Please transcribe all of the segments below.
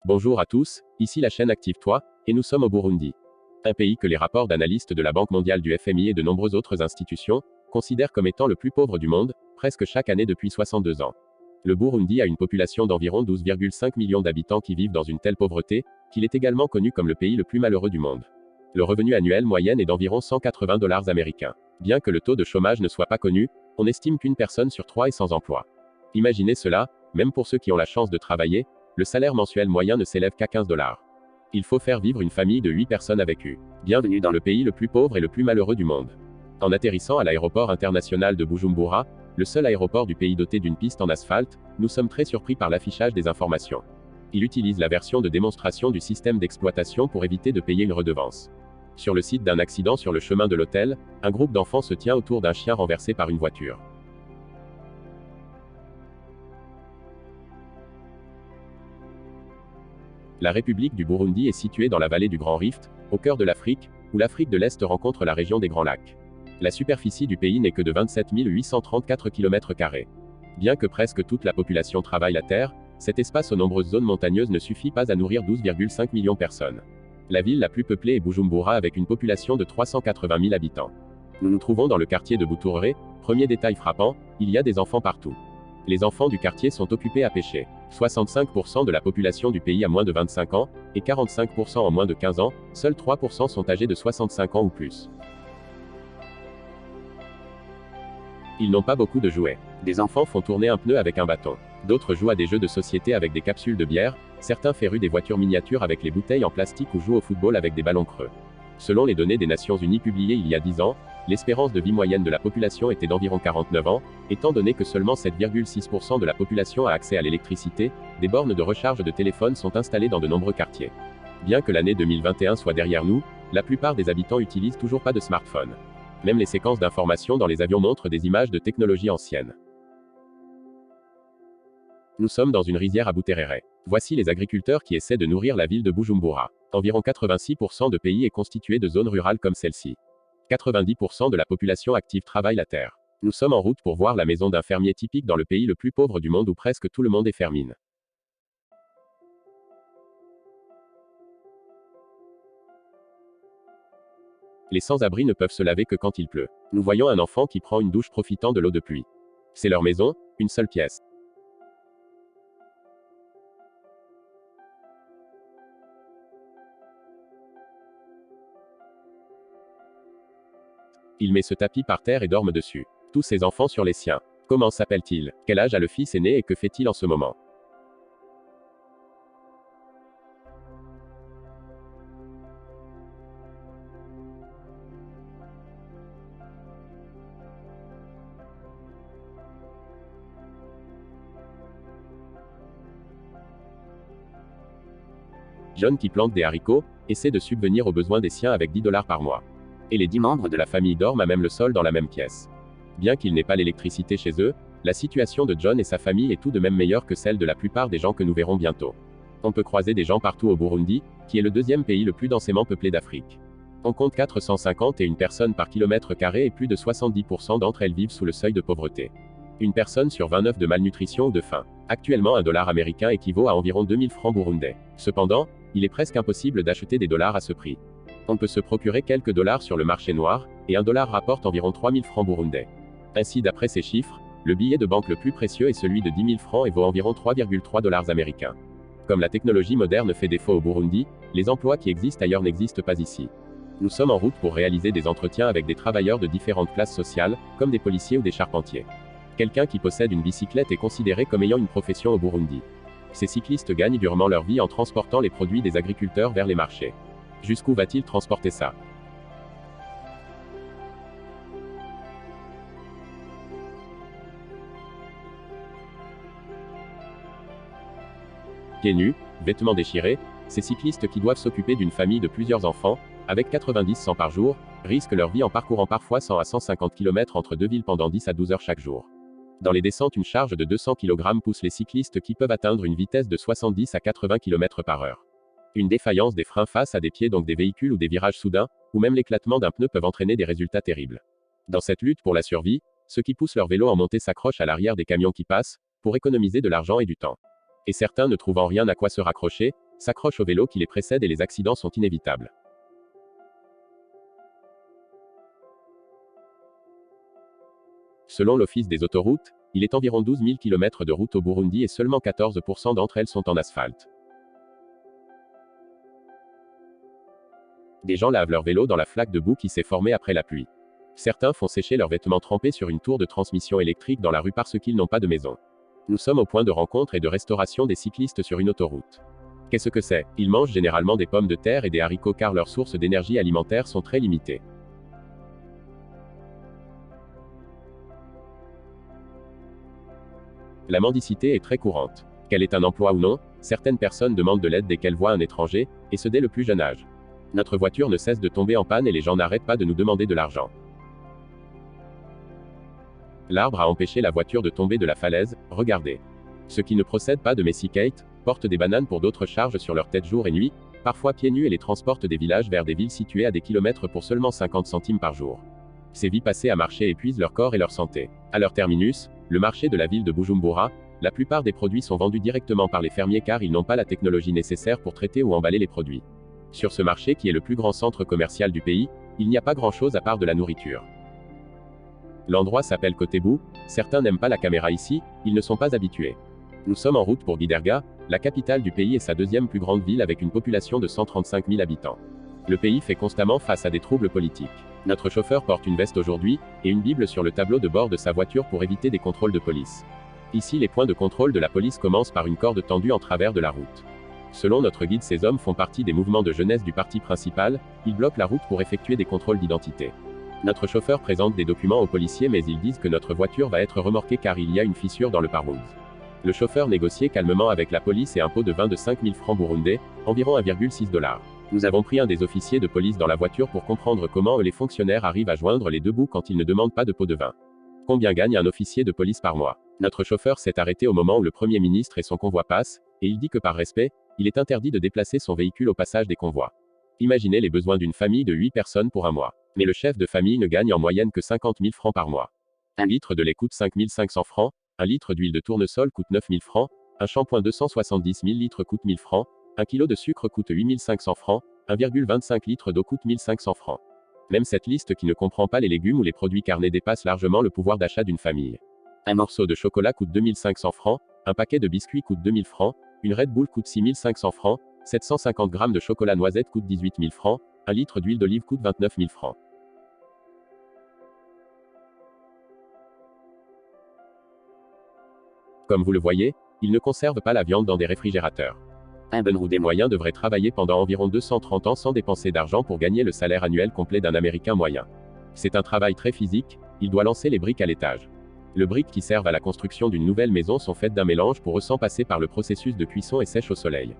Bonjour à tous, ici la chaîne Active-toi, et nous sommes au Burundi. Un pays que les rapports d'analystes de la Banque mondiale, du FMI et de nombreuses autres institutions considèrent comme étant le plus pauvre du monde, presque chaque année depuis 62 ans. Le Burundi a une population d'environ 12,5 millions d'habitants qui vivent dans une telle pauvreté, qu'il est également connu comme le pays le plus malheureux du monde. Le revenu annuel moyen est d'environ 180 dollars américains. Bien que le taux de chômage ne soit pas connu, on estime qu'une personne sur 3 est sans emploi. Imaginez cela, même pour ceux qui ont la chance de travailler, le salaire mensuel moyen ne s'élève qu'à 15 dollars. Il faut faire vivre une famille de 8 personnes avec eux. Bienvenue dans le pays le plus pauvre et le plus malheureux du monde. En atterrissant à l'aéroport international de Bujumbura, le seul aéroport du pays doté d'une piste en asphalte, nous sommes très surpris par l'affichage des informations. Il utilise la version de démonstration du système d'exploitation pour éviter de payer une redevance. Sur le site d'un accident sur le chemin de l'hôtel, un groupe d'enfants se tient autour d'un chien renversé par une voiture. La République du Burundi est située dans la vallée du Grand Rift, au cœur de l'Afrique, où l'Afrique de l'Est rencontre la région des Grands Lacs. La superficie du pays n'est que de 27 834 km². Bien que presque toute la population travaille la terre, cet espace aux nombreuses zones montagneuses ne suffit pas à nourrir 12,5 millions de personnes. La ville la plus peuplée est Bujumbura avec une population de 380 000 habitants. Nous nous trouvons dans le quartier de Buturere. Premier détail frappant, il y a des enfants partout. Les enfants du quartier sont occupés à pêcher. 65% de la population du pays a moins de 25 ans, et 45% en moins de 15 ans, seuls 3% sont âgés de 65 ans ou plus. Ils n'ont pas beaucoup de jouets. Des enfants font tourner un pneu avec un bâton. D'autres jouent à des jeux de société avec des capsules de bière, certains férus des voitures miniatures avec les bouteilles en plastique ou jouent au football avec des ballons creux. Selon les données des Nations Unies publiées il y a 10 ans, l'espérance de vie moyenne de la population était d'environ 49 ans, étant donné que seulement 7,6% de la population a accès à l'électricité, des bornes de recharge de téléphone sont installées dans de nombreux quartiers. Bien que l'année 2021 soit derrière nous, la plupart des habitants utilisent toujours pas de smartphone. Même les séquences d'information dans les avions montrent des images de technologie ancienne. Nous sommes dans une rizière à Buterere. Voici les agriculteurs qui essaient de nourrir la ville de Bujumbura. Environ 86% de pays est constitué de zones rurales comme celle-ci. 90% de la population active travaille la terre. Nous sommes en route pour voir la maison d'un fermier typique dans le pays le plus pauvre du monde où presque tout le monde est fermine. Les sans-abri ne peuvent se laver que quand il pleut. Nous voyons un enfant qui prend une douche profitant de l'eau de pluie. C'est leur maison, une seule pièce. Il met ce tapis par terre et dorme dessus. Tous ses enfants sur les siens. Comment s'appelle-t-il? Quel âge a le fils aîné et que fait-il en ce moment? John qui plante des haricots, essaie de subvenir aux besoins des siens avec 10 dollars par mois. Et les 10 membres de la famille dorment à même le sol dans la même pièce. Bien qu'il n'ait pas l'électricité chez eux, la situation de John et sa famille est tout de même meilleure que celle de la plupart des gens que nous verrons bientôt. On peut croiser des gens partout au Burundi, qui est le deuxième pays le plus densément peuplé d'Afrique. On compte 451 personnes par kilomètre carré et plus de 70% d'entre elles vivent sous le seuil de pauvreté. Une personne sur 29 de malnutrition ou de faim. Actuellement, un dollar américain équivaut à environ 2000 francs burundais. Cependant, il est presque impossible d'acheter des dollars à ce prix. On peut se procurer quelques dollars sur le marché noir, et un dollar rapporte environ 3000 francs burundais. Ainsi, d'après ces chiffres, le billet de banque le plus précieux est celui de 10 000 francs et vaut environ 3,3 dollars américains. Comme la technologie moderne fait défaut au Burundi, les emplois qui existent ailleurs n'existent pas ici. Nous sommes en route pour réaliser des entretiens avec des travailleurs de différentes classes sociales, comme des policiers ou des charpentiers. Quelqu'un qui possède une bicyclette est considéré comme ayant une profession au Burundi. Ces cyclistes gagnent durement leur vie en transportant les produits des agriculteurs vers les marchés. Jusqu'où va-t-il transporter ça? Pieds nus, vêtements déchirés, ces cyclistes qui doivent s'occuper d'une famille de plusieurs enfants, avec 90-100 par jour, risquent leur vie en parcourant parfois 100 à 150 km entre deux villes pendant 10 à 12 heures chaque jour. Dans les descentes, une charge de 200 kg pousse les cyclistes qui peuvent atteindre une vitesse de 70 à 80 km par heure. Une défaillance des freins face à des pieds, donc des véhicules ou des virages soudains, ou même l'éclatement d'un pneu peuvent entraîner des résultats terribles. Dans cette lutte pour la survie, ceux qui poussent leur vélo en montée s'accrochent à l'arrière des camions qui passent, pour économiser de l'argent et du temps. Et certains ne trouvant rien à quoi se raccrocher, s'accrochent aux vélos qui les précèdent et les accidents sont inévitables. Selon l'Office des autoroutes, il est environ 12 000 km de routes au Burundi et seulement 14% d'entre elles sont en asphalte. Des gens lavent leur vélo dans la flaque de boue qui s'est formée après la pluie. Certains font sécher leurs vêtements trempés sur une tour de transmission électrique dans la rue parce qu'ils n'ont pas de maison. Nous sommes au point de rencontre et de restauration des cyclistes sur une autoroute. Qu'est-ce que c'est? Ils mangent généralement des pommes de terre et des haricots car leurs sources d'énergie alimentaire sont très limitées. La mendicité est très courante. Qu'elle ait un emploi ou non, certaines personnes demandent de l'aide dès qu'elles voient un étranger, et ce dès le plus jeune âge. Notre voiture ne cesse de tomber en panne et les gens n'arrêtent pas de nous demander de l'argent. L'arbre a empêché la voiture de tomber de la falaise, regardez. Ceux qui ne procèdent pas de Messikate, portent des bananes pour d'autres charges sur leur tête jour et nuit, parfois pieds nus et les transportent des villages vers des villes situées à des kilomètres pour seulement 50 centimes par jour. Ces vies passées à marcher épuisent leur corps et leur santé. À leur terminus, le marché de la ville de Bujumbura, la plupart des produits sont vendus directement par les fermiers car ils n'ont pas la technologie nécessaire pour traiter ou emballer les produits. Sur ce marché qui est le plus grand centre commercial du pays, il n'y a pas grand-chose à part de la nourriture. L'endroit s'appelle Kotebu, certains n'aiment pas la caméra ici, ils ne sont pas habitués. Nous sommes en route pour Gidерga, la capitale du pays et sa deuxième plus grande ville avec une population de 135 000 habitants. Le pays fait constamment face à des troubles politiques. Notre chauffeur porte une veste aujourd'hui, et une Bible sur le tableau de bord de sa voiture pour éviter des contrôles de police. Ici les points de contrôle de la police commencent par une corde tendue en travers de la route. Selon notre guide, ces hommes font partie des mouvements de jeunesse du parti principal, ils bloquent la route pour effectuer des contrôles d'identité. Notre chauffeur présente des documents aux policiers mais ils disent que notre voiture va être remorquée car il y a une fissure dans le pare-brise. Le chauffeur négociait calmement avec la police et impôt de 25 000 francs burundais, environ 1,6 $. Nous avons pris un des officiers de police dans la voiture pour comprendre comment les fonctionnaires arrivent à joindre les deux bouts quand ils ne demandent pas de pot de vin. Combien gagne un officier de police par mois? Notre chauffeur s'est arrêté au moment où le Premier ministre et son convoi passent, et il dit que par respect, il est interdit de déplacer son véhicule au passage des convois. Imaginez les besoins d'une famille de 8 personnes pour un mois. Mais le chef de famille ne gagne en moyenne que 50 000 francs par mois. Un litre de lait coûte 5 500 francs, un litre d'huile de tournesol coûte 9 000 francs, un shampoing 270 000 litres coûte 1000 francs, un kilo de sucre coûte 8 500 francs, 1,25 litre d'eau coûte 1500 francs. Même cette liste qui ne comprend pas les légumes ou les produits carnés dépasse largement le pouvoir d'achat d'une famille. Un morceau de chocolat coûte 2500 francs, un paquet de biscuits coûte 2000 francs, une Red Bull coûte 6500 francs, 750 grammes de chocolat noisette coûte 18 000 francs, un litre d'huile d'olive coûte 29 000 francs. Comme vous le voyez, ils ne conservent pas la viande dans des réfrigérateurs. Un Benroudé moyen devrait travailler pendant environ 230 ans sans dépenser d'argent pour gagner le salaire annuel complet d'un Américain moyen. C'est un travail très physique, il doit lancer les briques à l'étage. Les briques qui servent à la construction d'une nouvelle maison sont faites d'un mélange pour eux sans passer par le processus de cuisson et sèche au soleil.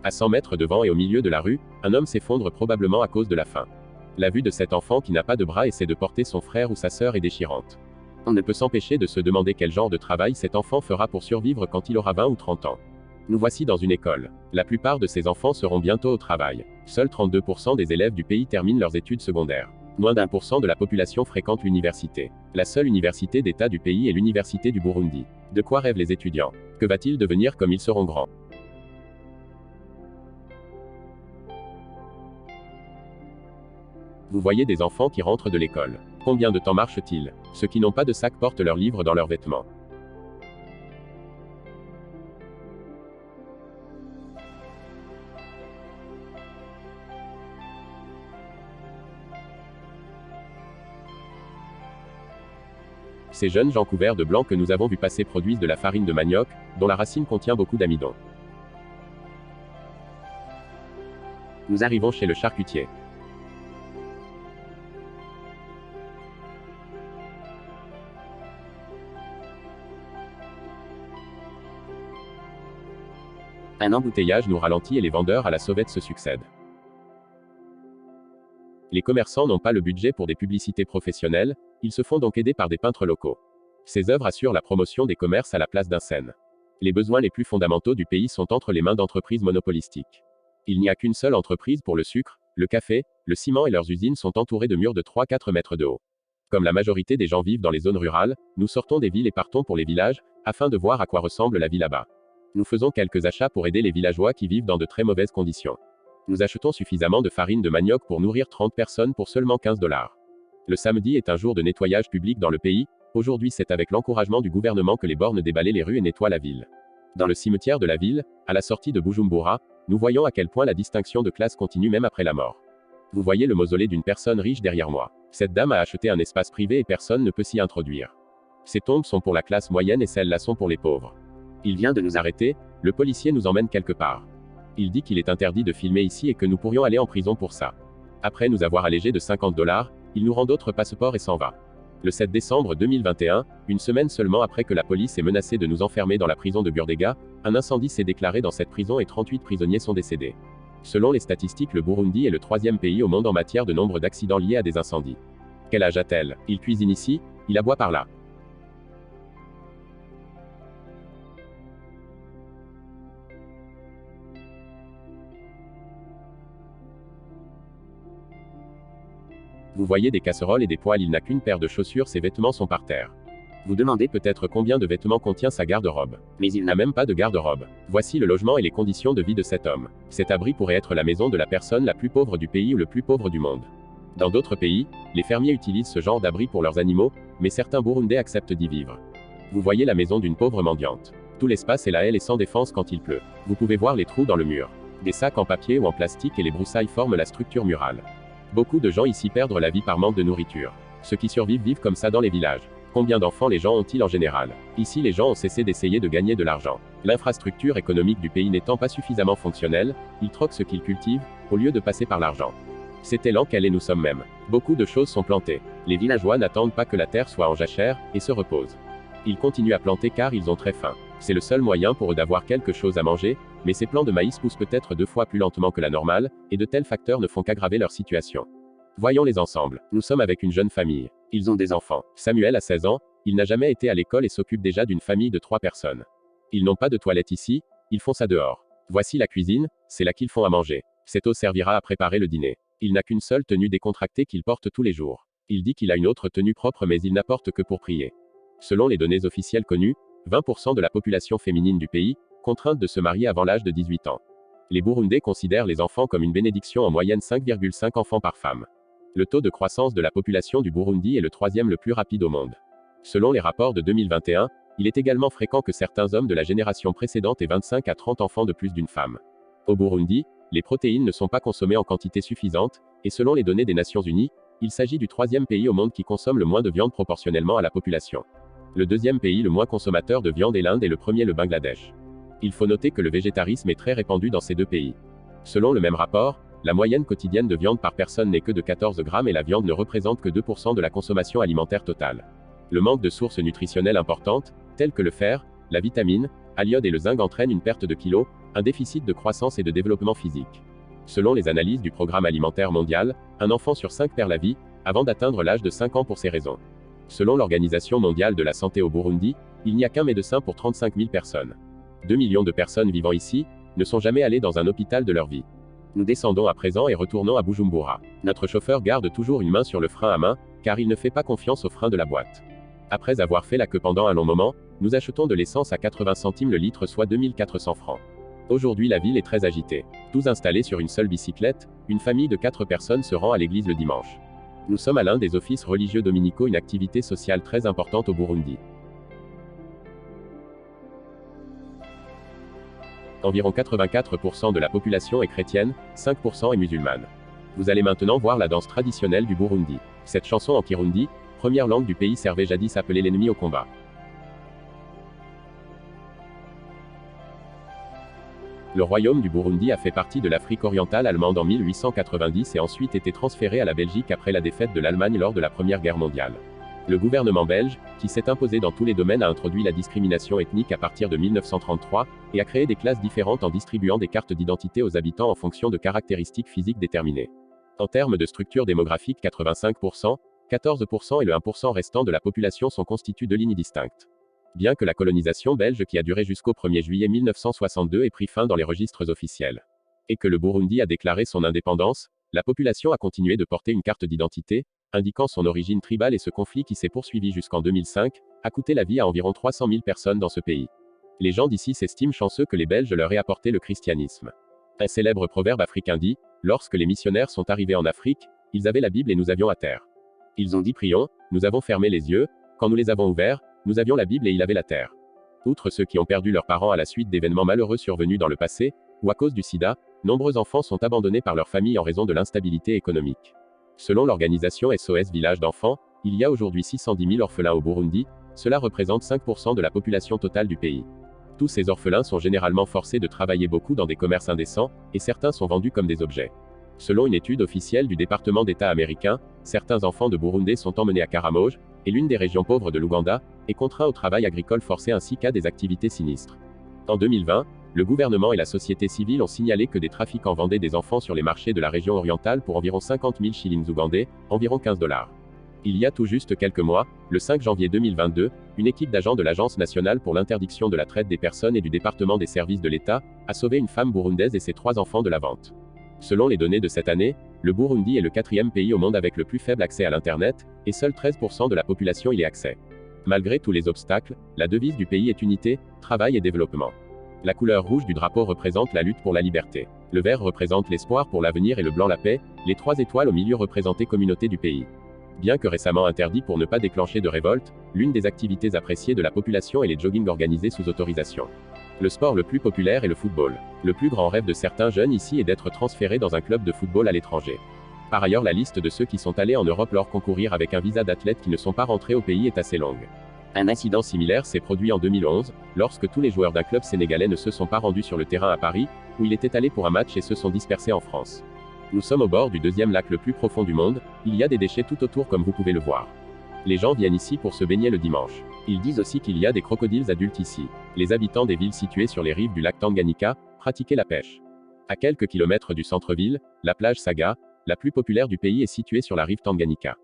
À 100 mètres devant et au milieu de la rue, un homme s'effondre probablement à cause de la faim. La vue de cet enfant qui n'a pas de bras essaie de porter son frère ou sa sœur est déchirante. On ne peut s'empêcher de se demander quel genre de travail cet enfant fera pour survivre quand il aura 20 ou 30 ans. Nous voici dans une école. La plupart de ces enfants seront bientôt au travail. Seuls 32% des élèves du pays terminent leurs études secondaires. Moins d'1% de la population fréquente l'université. La seule université d'État du pays est l'université du Burundi. De quoi rêvent les étudiants? Que va-t-il devenir comme ils seront grands? Vous voyez des enfants qui rentrent de l'école. Combien de temps marchent-ils? Ceux qui n'ont pas de sac portent leurs livres dans leurs vêtements. Ces jeunes gens couverts de blanc que nous avons vu passer produisent de la farine de manioc, dont la racine contient beaucoup d'amidon. Nous arrivons chez le charcutier. Un embouteillage nous ralentit et les vendeurs à la sauvette se succèdent. Les commerçants n'ont pas le budget pour des publicités professionnelles, ils se font donc aider par des peintres locaux. Ces œuvres assurent la promotion des commerces à la place d'un scène. Les besoins les plus fondamentaux du pays sont entre les mains d'entreprises monopolistiques. Il n'y a qu'une seule entreprise pour le sucre, le café, le ciment et leurs usines sont entourées de murs de 3-4 mètres de haut. Comme la majorité des gens vivent dans les zones rurales, nous sortons des villes et partons pour les villages, afin de voir à quoi ressemble la vie là-bas. Nous faisons quelques achats pour aider les villageois qui vivent dans de très mauvaises conditions. Nous achetons suffisamment de farine de manioc pour nourrir 30 personnes pour seulement 15 dollars. Le samedi est un jour de nettoyage public dans le pays. Aujourd'hui, c'est avec l'encouragement du gouvernement que les bornes débalaient les rues et nettoient la ville. Dans le cimetière de la ville, à la sortie de Bujumbura, nous voyons à quel point la distinction de classe continue même après la mort. Vous voyez le mausolée d'une personne riche derrière moi. Cette dame a acheté un espace privé et personne ne peut s'y introduire. Ces tombes sont pour la classe moyenne et celles-là sont pour les pauvres. Il vient de nous arrêter, le policier nous emmène quelque part. Il dit qu'il est interdit de filmer ici et que nous pourrions aller en prison pour ça. Après nous avoir allégé de 50 dollars, il nous rend d'autres passeports et s'en va. Le 7 décembre 2021, une semaine seulement après que la police ait menacé de nous enfermer dans la prison de Burdega, un incendie s'est déclaré dans cette prison et 38 prisonniers sont décédés. Selon les statistiques, le Burundi est le 3e pays au monde en matière de nombre d'accidents liés à des incendies. Quel âge a-t-elle? Il cuisine ici, il aboie par là. Vous voyez des casseroles et des poêles, il n'a qu'une paire de chaussures, ses vêtements sont par terre. Vous demandez peut-être combien de vêtements contient sa garde-robe. Mais il n'a même pas de garde-robe. Voici le logement et les conditions de vie de cet homme. Cet abri pourrait être la maison de la personne la plus pauvre du pays ou le plus pauvre du monde. Dans d'autres pays, les fermiers utilisent ce genre d'abri pour leurs animaux, mais certains Burundais acceptent d'y vivre. Vous voyez la maison d'une pauvre mendiante. Tout l'espace est là, elle est sans défense quand il pleut. Vous pouvez voir les trous dans le mur. Des sacs en papier ou en plastique et les broussailles forment la structure murale. Beaucoup de gens ici perdent la vie par manque de nourriture. Ceux qui survivent vivent comme ça dans les villages. Combien d'enfants les gens ont-ils en général? Ici, les gens ont cessé d'essayer de gagner de l'argent. L'infrastructure économique du pays n'étant pas suffisamment fonctionnelle, ils troquent ce qu'ils cultivent, au lieu de passer par l'argent. C'est lent qu'elle et nous sommes même. Beaucoup de choses sont plantées. Les villageois n'attendent pas que la terre soit en jachère, et se reposent. Ils continuent à planter car ils ont très faim. C'est le seul moyen pour eux d'avoir quelque chose à manger, mais ces plants de maïs poussent peut-être 2 fois plus lentement que la normale, et de tels facteurs ne font qu'aggraver leur situation. Voyons-les ensemble. Nous sommes avec une jeune famille. Ils ont des enfants. Samuel a 16 ans, il n'a jamais été à l'école et s'occupe déjà d'une famille de 3 personnes. Ils n'ont pas de toilette ici, ils font ça dehors. Voici la cuisine, c'est là qu'ils font à manger. Cette eau servira à préparer le dîner. Il n'a qu'une seule tenue décontractée qu'il porte tous les jours. Il dit qu'il a une autre tenue propre mais il n'apporte que pour prier. Selon les données officielles connues, 20% de la population féminine du pays, contrainte de se marier avant l'âge de 18 ans. Les Burundais considèrent les enfants comme une bénédiction, en moyenne 5,5 enfants par femme. Le taux de croissance de la population du Burundi est le 3e le plus rapide au monde. Selon les rapports de 2021, il est également fréquent que certains hommes de la génération précédente aient 25 à 30 enfants de plus d'une femme. Au Burundi, les protéines ne sont pas consommées en quantité suffisante, et selon les données des Nations Unies, il s'agit du 3e pays au monde qui consomme le moins de viande proportionnellement à la population. Le 2e pays le moins consommateur de viande est l'Inde et le 1er le Bangladesh. Il faut noter que le végétarisme est très répandu dans ces 2 pays. Selon le même rapport, la moyenne quotidienne de viande par personne n'est que de 14 grammes et la viande ne représente que 2% de la consommation alimentaire totale. Le manque de sources nutritionnelles importantes, telles que le fer, la vitamine, l'iode et le zinc entraîne une perte de kilos, un déficit de croissance et de développement physique. Selon les analyses du Programme alimentaire mondial, un enfant sur 5 perd la vie, avant d'atteindre l'âge de 5 ans pour ces raisons. Selon l'Organisation mondiale de la santé au Burundi, il n'y a qu'un médecin pour 35 000 personnes. 2 millions de personnes vivant ici, ne sont jamais allées dans un hôpital de leur vie. Nous descendons à présent et retournons à Bujumbura. Notre chauffeur garde toujours une main sur le frein à main, car il ne fait pas confiance au frein de la boîte. Après avoir fait la queue pendant un long moment, nous achetons de l'essence à 80 centimes le litre, soit 2400 francs. Aujourd'hui la ville est très agitée. Tous installés sur une seule bicyclette, une famille de 4 personnes se rend à l'église le dimanche. Nous sommes à l'un des offices religieux dominicaux, une activité sociale très importante au Burundi. Environ 84% de la population est chrétienne, 5% est musulmane. Vous allez maintenant voir la danse traditionnelle du Burundi. Cette chanson en Kirundi, première langue du pays, servait jadis à appeler l'ennemi au combat. Le royaume du Burundi a fait partie de l'Afrique orientale allemande en 1890 et ensuite été transféré à la Belgique après la défaite de l'Allemagne lors de la Première Guerre mondiale. Le gouvernement belge, qui s'est imposé dans tous les domaines, a introduit la discrimination ethnique à partir de 1933, et a créé des classes différentes en distribuant des cartes d'identité aux habitants en fonction de caractéristiques physiques déterminées. En termes de structure démographique, 85%, 14% et le 1% restant de la population sont constitués de lignes distinctes. Bien que la colonisation belge qui a duré jusqu'au 1er juillet 1962 ait pris fin dans les registres officiels, et que le Burundi a déclaré son indépendance, la population a continué de porter une carte d'identité, indiquant son origine tribale, et ce conflit qui s'est poursuivi jusqu'en 2005, a coûté la vie à environ 300 000 personnes dans ce pays. Les gens d'ici s'estiment chanceux que les Belges leur aient apporté le christianisme. Un célèbre proverbe africain dit, lorsque les missionnaires sont arrivés en Afrique, ils avaient la Bible et nous avions à terre. Ils ont dit prions, nous avons fermé les yeux, quand nous les avons ouverts, nous avions la Bible et il avait la terre. Outre ceux qui ont perdu leurs parents à la suite d'événements malheureux survenus dans le passé, ou à cause du sida, nombreux enfants sont abandonnés par leur famille en raison de l'instabilité économique. Selon l'organisation SOS Village d'enfants, il y a aujourd'hui 610 000 orphelins au Burundi, cela représente 5% de la population totale du pays. Tous ces orphelins sont généralement forcés de travailler beaucoup dans des commerces indécents, et certains sont vendus comme des objets. Selon une étude officielle du département d'État américain, certains enfants de Burundais sont emmenés à Karamoja, et l'une des régions pauvres de l'Ouganda, et contraints au travail agricole forcé ainsi qu'à des activités sinistres. En 2020, le gouvernement et la société civile ont signalé que des trafiquants vendaient des enfants sur les marchés de la région orientale pour environ 50 000 shillings ougandais, environ 15 $. Il y a tout juste quelques mois, le 5 janvier 2022, une équipe d'agents de l'Agence nationale pour l'interdiction de la traite des personnes et du département des services de l'État a sauvé une femme burundaise et ses 3 enfants de la vente. Selon les données de cette année, le Burundi est le 4e pays au monde avec le plus faible accès à l'Internet, et seul 13% de la population y a accès. Malgré tous les obstacles, la devise du pays est unité, travail et développement. La couleur rouge du drapeau représente la lutte pour la liberté. Le vert représente l'espoir pour l'avenir et le blanc la paix, les 3 étoiles au milieu représentaient communauté du pays. Bien que récemment interdit pour ne pas déclencher de révolte, l'une des activités appréciées de la population est les joggings organisés sous autorisation. Le sport le plus populaire est le football. Le plus grand rêve de certains jeunes ici est d'être transférés dans un club de football à l'étranger. Par ailleurs, la liste de ceux qui sont allés en Europe leur concourir avec un visa d'athlète qui ne sont pas rentrés au pays est assez longue. Un incident similaire s'est produit en 2011, lorsque tous les joueurs d'un club sénégalais ne se sont pas rendus sur le terrain à Paris, où il était allé pour un match et se sont dispersés en France. Nous sommes au bord du 2e lac le plus profond du monde, il y a des déchets tout autour comme vous pouvez le voir. Les gens viennent ici pour se baigner le dimanche. Ils disent aussi qu'il y a des crocodiles adultes ici. Les habitants des villes situées sur les rives du lac Tanganyika pratiquaient la pêche. À quelques kilomètres du centre-ville, la plage Saga, la plus populaire du pays, est située sur la rive Tanganyika.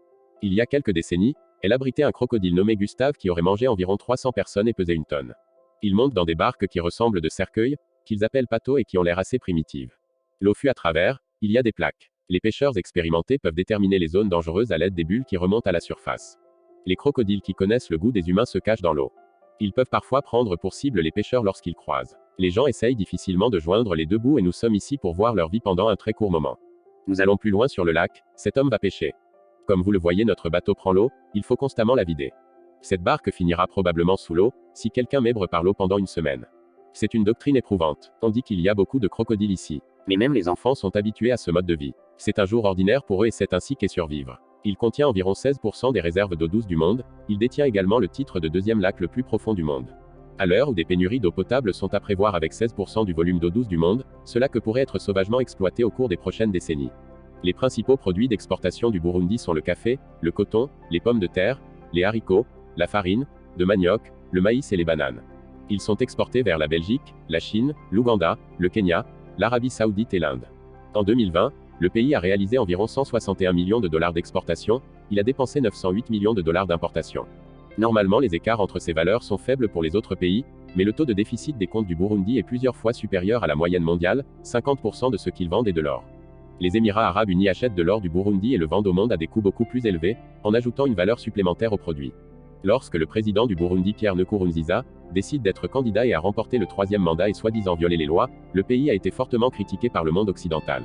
Il y a quelques décennies, elle abritait un crocodile nommé Gustave qui aurait mangé environ 300 personnes et pesait une tonne. Ils montent dans des barques qui ressemblent de cercueils, qu'ils appellent patos et qui ont l'air assez primitives. L'eau fuit à travers, il y a des plaques. Les pêcheurs expérimentés peuvent déterminer les zones dangereuses à l'aide des bulles qui remontent à la surface. Les crocodiles qui connaissent le goût des humains se cachent dans l'eau. Ils peuvent parfois prendre pour cible les pêcheurs lorsqu'ils croisent. Les gens essayent difficilement de joindre les deux bouts et nous sommes ici pour voir leur vie pendant un très court moment. Nous allons plus loin sur le lac, cet homme va pêcher. Comme vous le voyez, notre bateau prend l'eau, il faut constamment la vider. Cette barque finira probablement sous l'eau, si quelqu'un m'èbre par l'eau pendant une semaine. C'est une doctrine éprouvante. On dit qu'il y a beaucoup de crocodiles ici. Mais même les enfants sont habitués à ce mode de vie. C'est un jour ordinaire pour eux et c'est ainsi qu'est survivre. Il contient environ 16% des réserves d'eau douce du monde, il détient également le titre de 2e lac le plus profond du monde. À l'heure où des pénuries d'eau potable sont à prévoir avec 16% du volume d'eau douce du monde, cela que pourrait être sauvagement exploité au cours des prochaines décennies. Les principaux produits d'exportation du Burundi sont le café, le coton, les pommes de terre, les haricots, la farine, de manioc, le maïs et les bananes. Ils sont exportés vers la Belgique, la Chine, l'Ouganda, le Kenya, l'Arabie Saoudite et l'Inde. En 2020, le pays a réalisé environ 161 millions de dollars d'exportation, il a dépensé 908 millions de dollars d'importation. Normalement, les écarts entre ces valeurs sont faibles pour les autres pays, mais le taux de déficit des comptes du Burundi est plusieurs fois supérieur à la moyenne mondiale, 50% de ce qu'ils vendent est de l'or. Les Émirats arabes unis achètent de l'or du Burundi et le vendent au monde à des coûts beaucoup plus élevés, en ajoutant une valeur supplémentaire au produit. Lorsque le président du Burundi, Pierre Nkurunziza, décide d'être candidat et a remporté le 3e mandat et soi-disant violé les lois, le pays a été fortement critiqué par le monde occidental.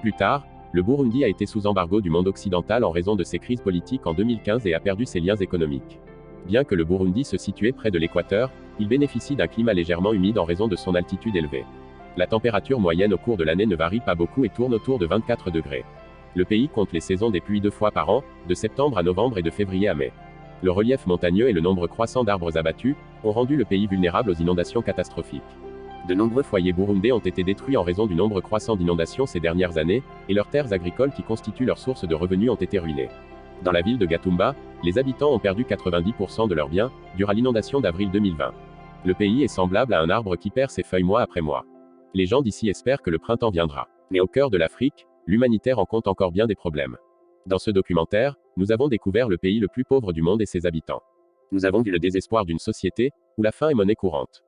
Plus tard, le Burundi a été sous embargo du monde occidental en raison de ses crises politiques en 2015 et a perdu ses liens économiques. Bien que le Burundi se situe près de l'équateur, il bénéficie d'un climat légèrement humide en raison de son altitude élevée. La température moyenne au cours de l'année ne varie pas beaucoup et tourne autour de 24 degrés. Le pays compte les saisons des pluies 2 fois par an, de septembre à novembre et de février à mai. Le relief montagneux et le nombre croissant d'arbres abattus ont rendu le pays vulnérable aux inondations catastrophiques. De nombreux foyers burundais ont été détruits en raison du nombre croissant d'inondations ces dernières années, et leurs terres agricoles qui constituent leur source de revenus ont été ruinées. Dans la ville de Gatumba, les habitants ont perdu 90% de leurs biens, durant l'inondation d'avril 2020. Le pays est semblable à un arbre qui perd ses feuilles mois après mois. Les gens d'ici espèrent que le printemps viendra. Mais au cœur de l'Afrique, l'humanitaire en compte encore bien des problèmes. Dans ce documentaire, nous avons découvert le pays le plus pauvre du monde et ses habitants. Nous avons vu le désespoir d'une société où la faim est monnaie courante.